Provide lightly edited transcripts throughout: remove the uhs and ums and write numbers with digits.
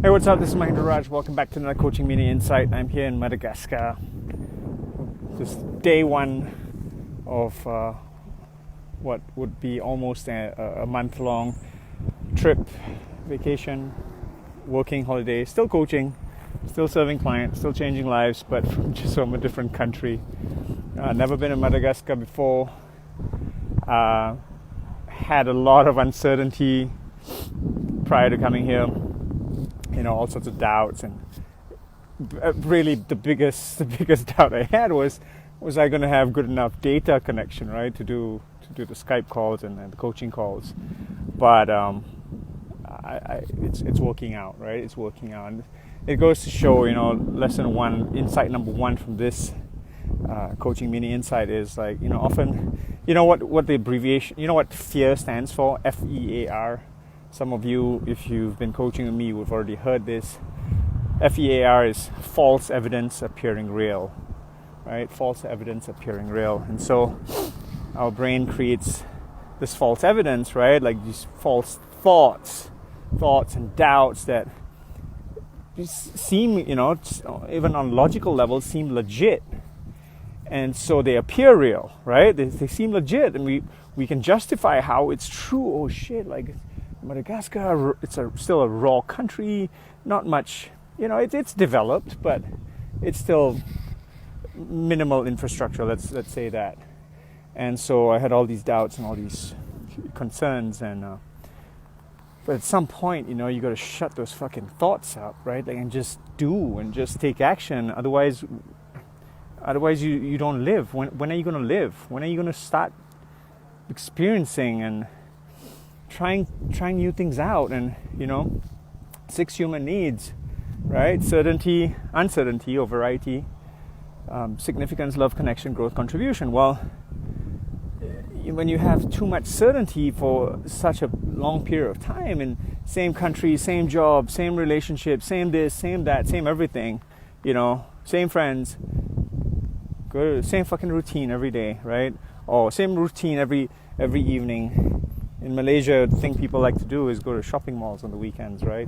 Hey, what's up? This is Mahendra Raj. Welcome back to another Coaching Mini Insight. I'm here in Madagascar. This day one of what would be almost a month-long trip, vacation, working holiday, still coaching, still serving clients, still changing lives, but from a different country. Never been in Madagascar before. Had a lot of uncertainty prior to coming here. All sorts of doubts, and really the biggest doubt I had was I going to have good enough data connection, right, to do the Skype calls and the coaching calls. But it's working out, right? It's working out. And it goes to show, lesson one, insight number one from this Coaching Mini Insight is often, what the abbreviation, what FEAR stands for, FEAR. Some of you, if you've been coaching with me, would already heard this. FEAR is false evidence appearing real, right? False evidence appearing real. And so our brain creates this false evidence, right? Like these false thoughts and doubts that seem, even on logical levels, seem legit. And so they appear real, right? They seem legit, and we can justify how it's true. Oh shit, Madagascar, it's still a raw country, not much, it's developed, but it's still minimal infrastructure, let's say that. And so I had all these doubts and all these concerns, but at some point, you got to shut those fucking thoughts up, right? And just do and just take action. Otherwise you don't live. When are you going to live? When are you going to start experiencing and trying new things out? And 6 human needs, right? Certainty, uncertainty, or variety, significance, love, connection, growth, contribution. Well, when you have too much certainty for such a long period of time, in same country, same job, same relationship, same this, same that, same everything, same friends, same fucking routine every day, right? Or same routine every evening. In Malaysia, the thing people like to do is go to shopping malls on the weekends, right?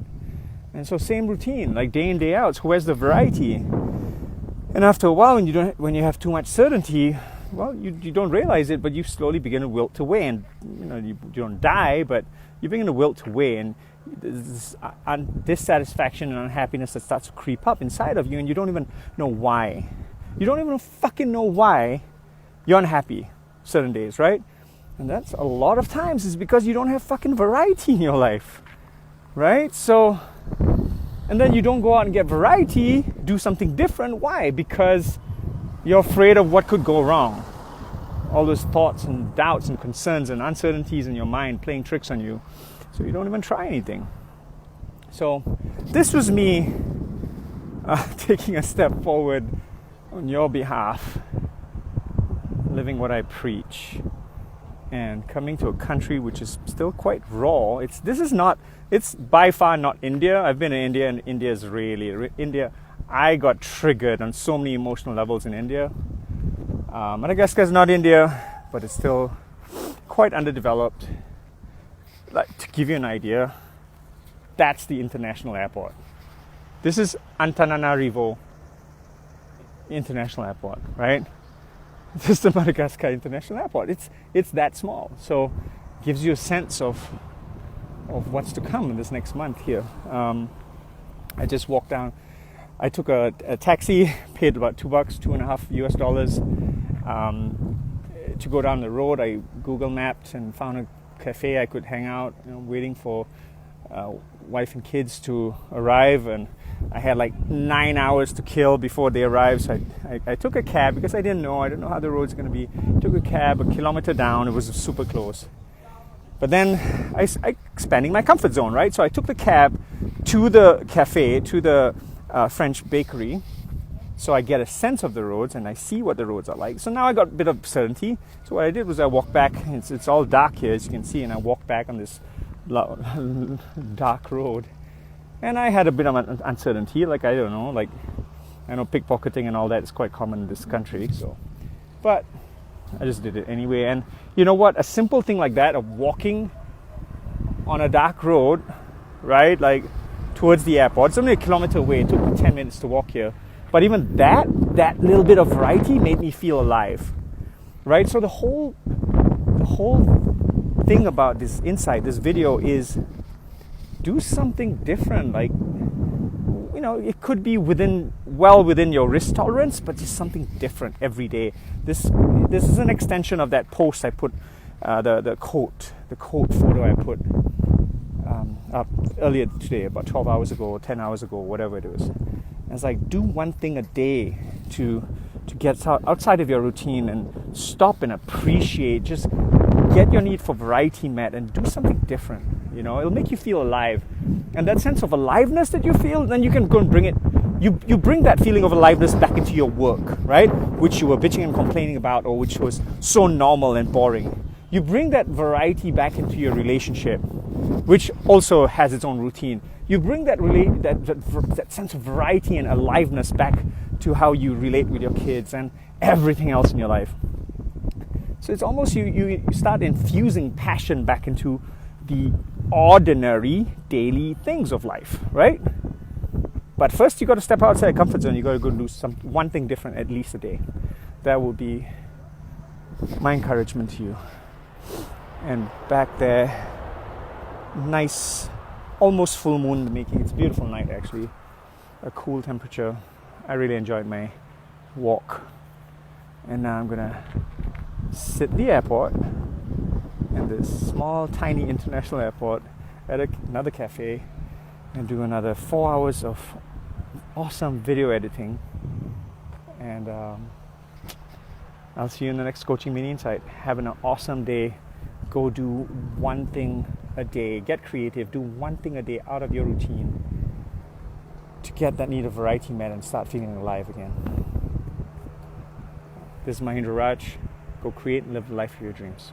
And so same routine, like day in, day out. So where's the variety? And after a while, when you have too much certainty, well, you don't realize it, but you slowly begin to wilt away. And you don't die, but you begin to wilt away. And this dissatisfaction and unhappiness that starts to creep up inside of you, and you don't even know why. You don't even fucking know why you're unhappy certain days, right? And that's a lot of times is because you don't have fucking variety in your life, right? So, and then you don't go out and get variety, do something different. Why? Because you're afraid of what could go wrong. All those thoughts and doubts and concerns and uncertainties in your mind playing tricks on you. So you don't even try anything. So this was me taking a step forward on your behalf, living what I preach. And coming to a country which is still quite raw. It's by far not India. I've been in India, and India is really India. I got triggered on so many emotional levels in India. Madagascar is not India, but it's still quite underdeveloped. To give you an idea, that's the international airport. This is Antananarivo International Airport, right? This is the Madagascar International Airport. It's that small, so it gives you a sense of what's to come in this next month here. I just walked down. I took a taxi, paid about $2.50 to go down the road. I Google mapped and found a cafe I could hang out, waiting for wife and kids to arrive, and I had 9 hours to kill before they arrived. So I took a cab because I didn't know how the road's going to be. Took a cab a kilometer down. It was super close. But then I expanding my comfort zone, right? So I took the cab to the cafe, to the French bakery, so I get a sense of the roads and I see what the roads are like. So now I got a bit of certainty. So what I did was I walked back. It's all dark here, as you can see, and I walked back on this dark road. And I had a bit of uncertainty, I don't know, I know pickpocketing and all that is quite common in this country, so, but I just did it anyway. And you know what, a simple thing like that, of walking on a dark road, right, towards the airport. It's only a kilometer away. It took me 10 minutes to walk here. But even that little bit of variety made me feel alive, right? So the whole thing about this video is do something different. Like, you know, it could be within your risk tolerance, but just something different every day. This is an extension of that post I put, the quote photo I put up earlier today, about 12 hours ago, or 10 hours ago, whatever it was. And it's like, do one thing a day to get outside of your routine and stop and appreciate. Just get your need for variety met and do something different. You know, it'll make you feel alive. And that sense of aliveness that you feel, then you can go and bring it. You bring that feeling of aliveness back into your work, right? Which you were bitching and complaining about, or which was so normal and boring. You bring that variety back into your relationship, which also has its own routine. You bring that sense of variety and aliveness back to how you relate with your kids and everything else in your life. So it's almost you start infusing passion back into the ordinary daily things of life, right? But first you got to step outside your comfort zone. You got to go do one thing different at least a day. That will be my encouragement to you. And back there, nice, almost full moon in the making. It's a beautiful night actually. A cool temperature. I really enjoyed my walk. And now I'm gonna sit at the airport, in this small, tiny international airport, at another cafe, and do another 4 hours of awesome video editing. And I'll see you in the next Coaching Mini Insight. Have an awesome day. Go do one thing a day. Get creative. Do one thing a day out of your routine to get that need of variety met and start feeling alive again. This is Mahindra Raj. Go create and live the life of your dreams.